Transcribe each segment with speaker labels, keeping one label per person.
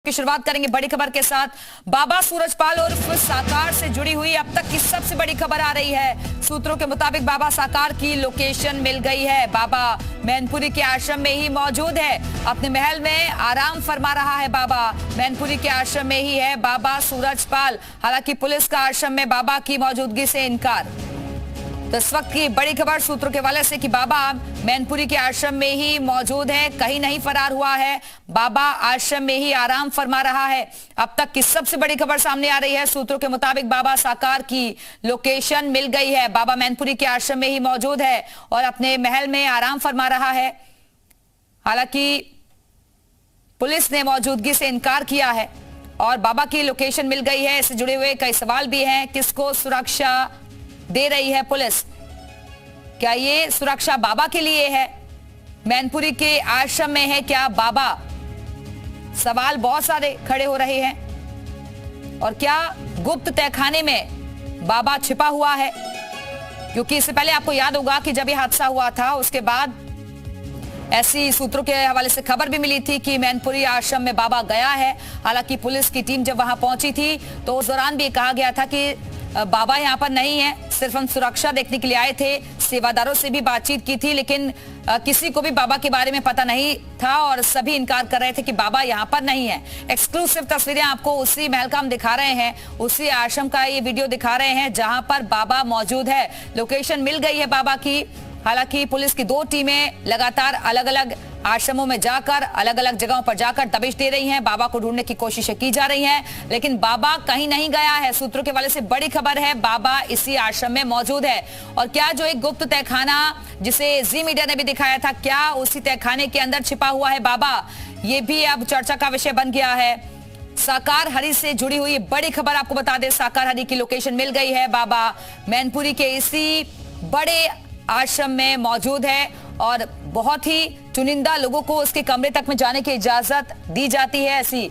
Speaker 1: की शुरुआत करेंगे बड़ी खबर के साथ। बाबा सूरजपाल उर्फ साकार से जुड़ी हुई अब तक की सबसे बड़ी खबर आ रही है। सूत्रों के मुताबिक बाबा साकार की लोकेशन मिल गई है। बाबा मैनपुरी के आश्रम में ही मौजूद है। अपने महल में आराम फरमा रहा है। बाबा मैनपुरी के आश्रम में ही है बाबा सूरजपाल। हालांकि पुलिस का आश्रम में बाबा की मौजूदगी से इनकार। तो इस वक्त की बड़ी खबर सूत्रों के हवाले से कि बाबा मैनपुरी के आश्रम में ही मौजूद है, कहीं नहीं फरार हुआ है। बाबा आश्रम में ही आराम फरमा रहा है। अब तक की सबसे बड़ी खबर सामने आ रही है। सूत्रों के मुताबिक बाबा साकार की लोकेशन मिल गई है। बाबा मैनपुरी के आश्रम में ही मौजूद है और अपने महल में आराम फरमा रहा है। हालांकि पुलिस ने मौजूदगी से इनकार किया है और बाबा की लोकेशन मिल गई है। इससे जुड़े हुए कई सवाल भी हैं। किसको सुरक्षा दे रही है पुलिस? क्या ये सुरक्षा बाबा के लिए है? मैनपुरी के आश्रम में है क्या बाबा? सवाल बहुत सारे खड़े हो रहे हैं। और क्या गुप्त तहखाने में बाबा छिपा हुआ है? क्योंकि इससे पहले आपको याद होगा कि जब ये हादसा हुआ था उसके बाद ऐसी सूत्रों के हवाले से खबर भी मिली थी कि मैनपुरी आश्रम में बाबा गया है। हालांकि पुलिस की टीम जब वहां पहुंची थी तो उस दौरान भी कहा गया था कि बाबा यहां पर नहीं है, सिर्फ हम सुरक्षा देखने के लिए आए थे। सेवादारों से भी बातचीत की थी लेकिन किसी को भी बाबा के बारे में पता नहीं था और सभी इनकार कर रहे थे कि बाबा यहां पर नहीं है। एक्सक्लूसिव तस्वीरें आपको उसी महल का हम दिखा रहे हैं, उसी आश्रम का ये वीडियो दिखा रहे हैं जहां पर बाबा मौजूद है। लोकेशन मिल गई है बाबा की। हालांकि पुलिस की 2 टीमें लगातार अलग अलग आश्रमों में जाकर अलग अलग जगहों पर जाकर दबिश दे रही हैं। बाबा को ढूंढने की कोशिशें की जा रही हैं लेकिन बाबा कहीं नहीं गया है। सूत्रों के वाले से बड़ी खबर है, बाबा इसी आश्रम में मौजूद है। और क्या जो एक गुप्त तहखाना जिसे जी मीडिया ने भी दिखाया था, क्या उसी तहखाने के अंदर छिपा हुआ है बाबा? ये भी अब चर्चा का विषय बन गया है। साकार हरी से जुड़ी हुई बड़ी खबर आपको बता दें, साकार हरी की लोकेशन मिल गई है। बाबा मैनपुरी के इसी बड़े आश्रम में मौजूद है और बहुत ही चुनिंदा लोगों को उसके कमरे तक में जाने की इजाजत दी जाती है, ऐसी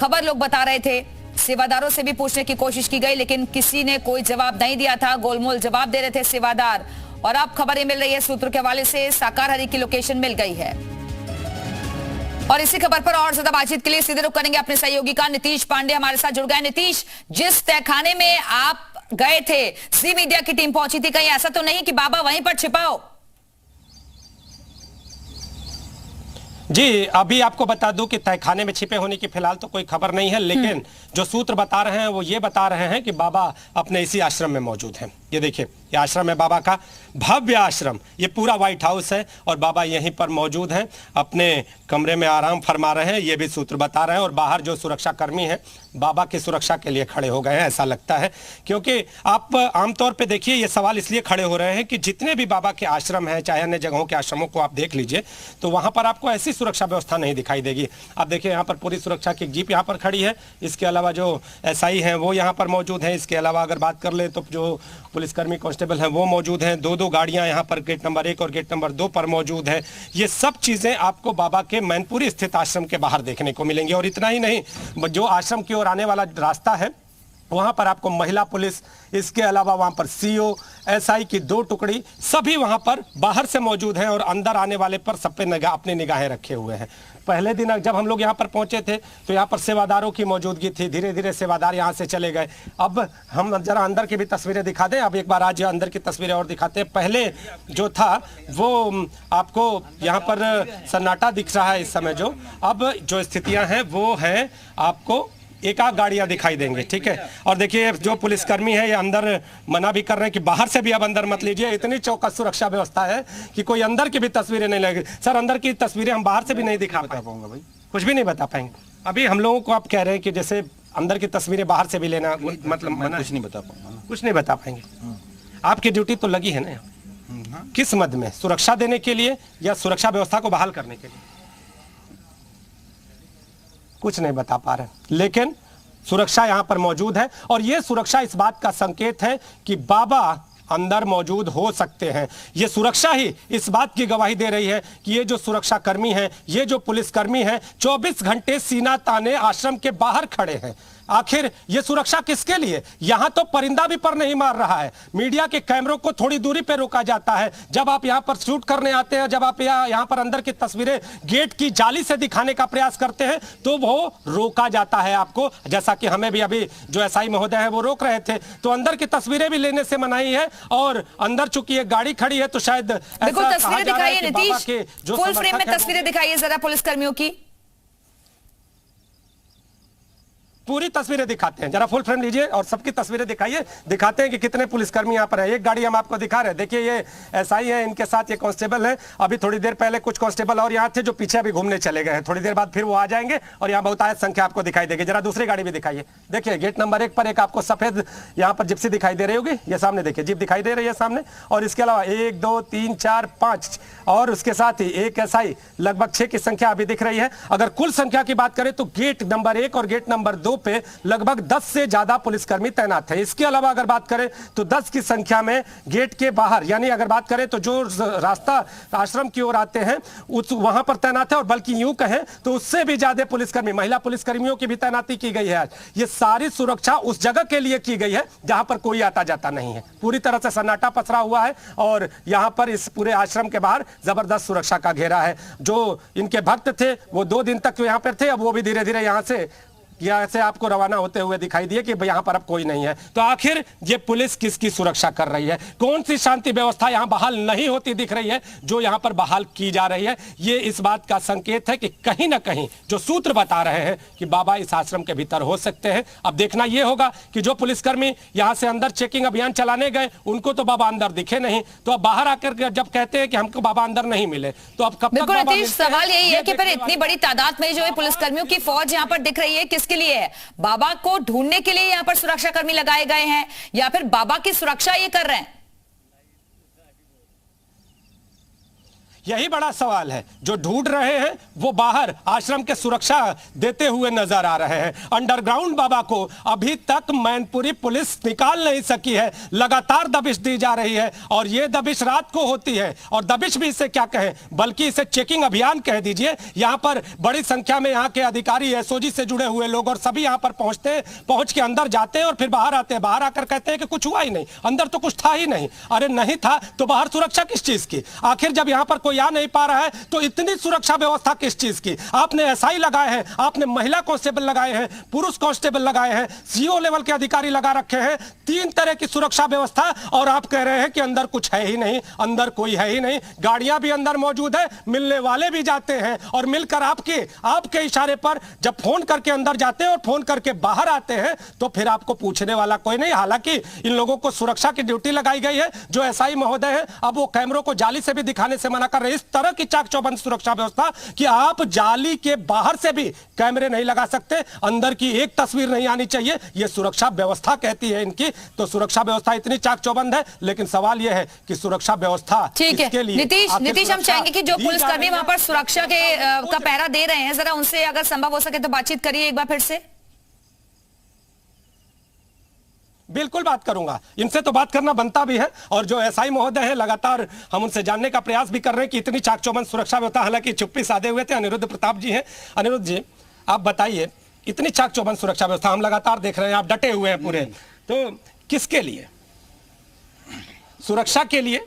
Speaker 1: खबर लोग बता रहे थे। सेवादारों से भी पूछने की कोशिश की गई लेकिन किसी ने कोई जवाब नहीं दिया था। गोलमोल जवाब दे रहे थे सेवादार। और अब खबरें मिल रही है सूत्रों के हवाले से साकार हरी की लोकेशन मिल गई है। और इसी खबर पर और ज्यादा बातचीत के लिए सीधे रुख करेंगे अपने सहयोगी का। नीतीश पांडे हमारे साथ जुड़ गए। नीतीश, जिस तहखाने में आप गए थे, जी मीडिया की टीम पहुंची थी, कहीं ऐसा तो नहीं कि बाबा वहीं पर छिपा हो?
Speaker 2: जी, अभी आपको बता दूं कि तहखाने में छिपे होने की फिलहाल तो कोई खबर नहीं है, लेकिन जो सूत्र बता रहे हैं वो ये बता रहे हैं कि बाबा अपने इसी आश्रम में मौजूद हैं। ये देखिए, ये आश्रम है बाबा का, भव्य आश्रम। ये पूरा व्हाइट हाउस है और बाबा यहीं पर मौजूद हैं, अपने कमरे में आराम फरमा रहे हैं। ये भी सूत्र बता रहे हैं। और बाहर जो सुरक्षा कर्मी हैं बाबा की सुरक्षा के लिए खड़े हो गए हैं, ऐसा लगता है। क्योंकि आप आमतौर पे देखिए, ये सवाल इसलिए खड़े हो रहे हैं कि जितने भी बाबा के आश्रम हैं, चाहे अन्य जगहों के आश्रमों को आप देख लीजिए, तो वहाँ पर आपको ऐसी सुरक्षा व्यवस्था नहीं दिखाई देगी। आप देखिए, यहाँ पर पूरी सुरक्षा की जीप यहाँ पर खड़ी है। इसके अलावा जो SI हैं वो यहाँ पर मौजूद हैं। इसके अलावा अगर बात कर ले तो जो पुलिसकर्मी कांस्टेबल हैं वो मौजूद हैं। 2-2 गाड़ियाँ यहाँ पर गेट नंबर 1 और गेट नंबर 2 पर मौजूद हैं। ये सब चीज़ें आपको बाबा के मैनपुरी स्थित आश्रम के बाहर देखने को मिलेंगी। और इतना ही नहीं, जो आश्रम की ओर आने वाला रास्ता है वहाँ पर आपको महिला पुलिस, इसके अलावा वहाँ पर CO, SI की 2 टुकड़ी सभी वहाँ पर बाहर से मौजूद हैं और अंदर आने वाले पर सब पे अपनी निगाहें रखे हुए हैं। पहले दिन जब हम लोग यहाँ पर पहुँचे थे तो यहाँ पर सेवादारों की मौजूदगी थी। धीरे धीरे सेवादार यहाँ से चले गए। अब हम जरा अंदर की भी तस्वीरें दिखा दें। अब एक बार आज अंदर की तस्वीरें और दिखाते हैं। पहले जो था वो आपको यहाँ पर सन्नाटा दिख रहा है इस समय। जो अब जो स्थितियाँ हैं वो हैं, आपको एक आध गाड़ियां दिखाई देंगे, ठीक है। और देखिए, जो पुलिसकर्मी है ये अंदर मना भी कर रहे हैं कि बाहर से भी अब अंदर मत लीजिए। इतनी चौकस सुरक्षा व्यवस्था है कि कोई अंदर की भी तस्वीरें नहीं लगेगी। सर, अंदर की तस्वीरें हम बाहर से भी नहीं दिखा पाऊंगा भाई, कुछ भी नहीं बता पाएंगे। अभी हम लोगों को आप कह रहे हैं कि जैसे अंदर की तस्वीरें बाहर से भी लेना, मतलब
Speaker 3: कुछ नहीं बता पाऊंगा।
Speaker 2: कुछ नहीं बता पाएंगे। आपकी ड्यूटी तो लगी है ना, किस मद में? सुरक्षा देने के लिए या सुरक्षा व्यवस्था को बहाल करने के लिए? कुछ नहीं बता पा रहे, लेकिन सुरक्षा यहां पर मौजूद है। और यह सुरक्षा इस बात का संकेत है कि बाबा अंदर मौजूद हो सकते हैं। ये सुरक्षा ही इस बात की गवाही दे रही है कि ये जो सुरक्षा कर्मी हैं, ये जो पुलिसकर्मी हैं, 24 घंटे सीना ताने आश्रम के बाहर खड़े हैं। आखिर ये सुरक्षा किसके लिए? यहां तो परिंदा भी पर नहीं मार रहा है। मीडिया के कैमरों को थोड़ी दूरी पे रोका जाता है। जब आप यहां पर शूट करने आते हैं, जब आप यहां पर अंदर की तस्वीरें गेट की जाली से दिखाने का प्रयास करते हैं तो वो रोका जाता है आपको, जैसा कि हमें भी अभी जो एसआई महोदय है वो रोक रहे थे। तो अंदर की तस्वीरें भी लेने से मनाही है और अंदर चूंकि एक गाड़ी खड़ी है तो शायद
Speaker 1: बिल्कुल तस्वीरें दिखाइए नीतीश, फुल फ्रेम में तस्वीरें दिखाइए जरा पुलिसकर्मियों की।
Speaker 2: पूरी तस्वीरें दिखाते हैं, जरा फुल फ्रेम लीजिए और सबकी तस्वीरें दिखाइए, दिखाते हैं कि कितने पुलिसकर्मी यहाँ पर है। एक गाड़ी हम आपको दिखा रहे हैं, देखिए ये एसआई है, इनके साथ ये कांस्टेबल है। अभी थोड़ी देर पहले कुछ कांस्टेबल और यहाँ थे जो पीछे अभी घूमने चले गए हैं, थोड़ी देर बाद फिर वो आ जाएंगे और यहाँ बहुतायत संख्या आपको दिखाई देगी। जरा दूसरी गाड़ी भी दिखाइए, देखिए गेट नंबर 1 पर एक आपको सफेद यहाँ पर जिप्सी दिखाई दे रही होगी, ये सामने देखिए जीप दिखाई दे रही है सामने, और इसके अलावा 1 2 3 4 5 और उसके साथ ही एक एसआई, लगभग 6 की संख्या अभी दिख रही है। अगर कुल संख्या की बात करें तो गेट नंबर 1 और गेट नंबर 2 पे लगभग 10 से ज्यादा पुलिसकर्मी तैनात है। इसके अलावा अगर बात करें तो 10 की संख्या में गेट के बाहर, यानी अगर बात करें तो जो रास्ता आश्रम की ओर आते हैं वहां पर तैनात है, और बल्कि यूं कहें तो उससे भी ज्यादा पुलिसकर्मी, महिला पुलिसकर्मियों की भी तैनाती की गई है। आज ये सारी सुरक्षा उस जगह के लिए की गई है जहां पर कोई आता जाता नहीं है। पूरी तरह से सन्नाटा पसरा हुआ है और यहां पर इस पूरे आश्रम के बाहर जबरदस्त सुरक्षा का घेरा है। जो इनके भक्त थे वो 2 दिन तक यहां पर थे, अब वो भी धीरे धीरे यहाँ से आपको रवाना होते हुए दिखाई दिए कि यहाँ पर अब कोई नहीं है। तो आखिर ये पुलिस किसकी सुरक्षा कर रही है? कौन सी शांति व्यवस्था यहाँ बहाल नहीं होती दिख रही है जो यहाँ पर बहाल की जा रही है? ये इस बात का संकेत है कि कहीं ना कहीं जो सूत्र बता रहे हैं कि बाबा इस आश्रम के भीतर हो सकते हैं। अब देखना यह होगा कि जो पुलिसकर्मी यहाँ से अंदर चेकिंग अभियान चलाने गए उनको तो बाबा अंदर दिखे नहीं, तो अब बाहर आकर जब कहते हैं कि हमको बाबा अंदर नहीं मिले तो अब कब तक?
Speaker 1: नीतीश, सवाल यही है कि फिर इतनी बड़ी तादाद में जो है पुलिसकर्मियों की फौज यहाँ पर दिख रही है, किसके लिए है? बाबा को ढूंढने के लिए यहाँ पर सुरक्षा कर्मी लगाए गए हैं या फिर बाबा की सुरक्षा ये कर रहे हैं?
Speaker 2: यही बड़ा सवाल है। जो ढूंढ रहे हैं वो बाहर आश्रम के सुरक्षा देते हुए नजर आ रहे हैं। अंडरग्राउंड बाबा को अभी तक मैनपुरी पुलिस निकाल नहीं सकी है, लगातार दबिश दी जा रही है और ये दबिश रात को होती है, और दबिश भी इसे क्या कहें बल्कि इसे चेकिंग अभियान कह दीजिए। यहां पर बड़ी संख्या में यहाँ के अधिकारी, एसओजी से जुड़े हुए लोग और सभी यहां पर पहुंच के अंदर जाते हैं और फिर बाहर आते हैं। बाहर आकर कहते हैं कि कुछ हुआ ही नहीं, अंदर तो कुछ था ही नहीं। अरे नहीं था तो बाहर सुरक्षा किस चीज की? आखिर जब यहां पर कोई आ नहीं पा रहा है तो इतनी सुरक्षा व्यवस्था किस चीज की? आपने एसआई लगाए हैं, आपने महिला कांस्टेबल लगाए हैं, पुरुष कांस्टेबल लगाए हैं, सीओ लेवल के अधिकारी लगा रखे हैं, 3 तरह की सुरक्षा व्यवस्था, और आप कह रहे हैं कि अंदर कुछ है ही नहीं, अंदर कोई है ही नहीं। गाड़ियां भी अंदर मौजूद है, मिलने वाले भी जाते हैं और मिलकर आपके इशारे पर जब फोन करके अंदर जाते हैं और फोन करके बाहर आते हैं तो फिर आपको पूछने वाला कोई नहीं। हालांकि इन लोगों को सुरक्षा की ड्यूटी लगाई गई है। जो एसआई महोदय है अब वो कैमरों को जाली से भी दिखाने से मना कर रहे हैं। इस तरह की चाक चौबंद सुरक्षा व्यवस्था कि आप जाली के बाहर से भी कैमरे नहीं लगा सकते, अंदर की एक तस्वीर नहीं आनी चाहिए, यह सुरक्षा व्यवस्था कहती है इनकी। तो सुरक्षा व्यवस्था इतनी चाक चौबंद है, लेकिन सवाल यह है कि सुरक्षा व्यवस्था किसके लिए?
Speaker 1: नीतीश, हम चाहेंगे कि जो पुलिसकर्मी वहां पर सुरक्षा का पहरा दे रहे हैं, जरा उनसे अगर संभव हो सके तो बातचीत करिए एक बार फिर से।
Speaker 2: बिल्कुल बात करूंगा, इनसे तो बात करना बनता भी है। और जो एसआई महोदय हैं लगातार हम उनसे जानने का प्रयास भी कर रहे हैं कि इतनी चाक चौबंद सुरक्षा व्यवस्था, हालांकि चुप्पी साधे हुए थे अनिरुद्ध प्रताप जी हैं। अनिरुद्ध जी, आप बताइए, इतनी चाक चौबंद सुरक्षा व्यवस्था हम लगातार देख रहे हैं, आप डटे हुए हैं पूरे, तो किसके लिए? सुरक्षा के लिए?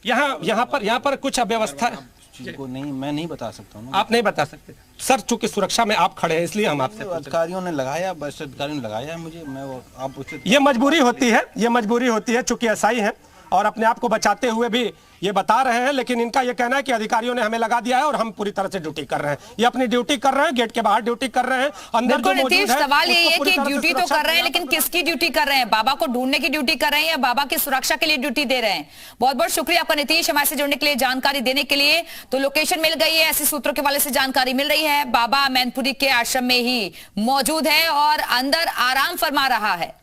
Speaker 2: यहाँ पर कुछ अव्यवस्था
Speaker 3: को नहीं, मैं नहीं बता सकता हूँ।
Speaker 2: आप नहीं बता सकते सर, चूंकि सुरक्षा में आप खड़े हैं इसलिए हम आपसे।
Speaker 3: अधिकारियों ने लगाया, बस अधिकारियों ने लगाया मुझे, मैं आप उससे।
Speaker 2: ये मजबूरी होती है चूंकि एसआई हैं और अपने आप को बचाते हुए भी ये बता रहे हैं, लेकिन इनका ये कहना है कि अधिकारियों ने हमें लगा दिया है और हम पूरी तरह से ड्यूटी कर रहे हैं। ये अपनी ड्यूटी कर रहे हैं, गेट के बाहर ड्यूटी कर रहे हैं, अंदर जो मौजूद है।
Speaker 1: सवाल यही है कि ड्यूटी तो कर रहे हैं, लेकिन किसकी ड्यूटी कर रहे हैं? बाबा को ढूंढने की ड्यूटी कर रहे हैं या बाबा की सुरक्षा के लिए ड्यूटी दे रहे हैं? बहुत बहुत शुक्रिया आपका नीतीश, हमारे से जुड़ने के लिए, जानकारी देने के लिए। तो लोकेशन मिल गई है, ऐसे सूत्रों के वाले से जानकारी मिल रही है। बाबा मैनपुरी के आश्रम में ही मौजूद है और अंदर आराम फरमा रहा है।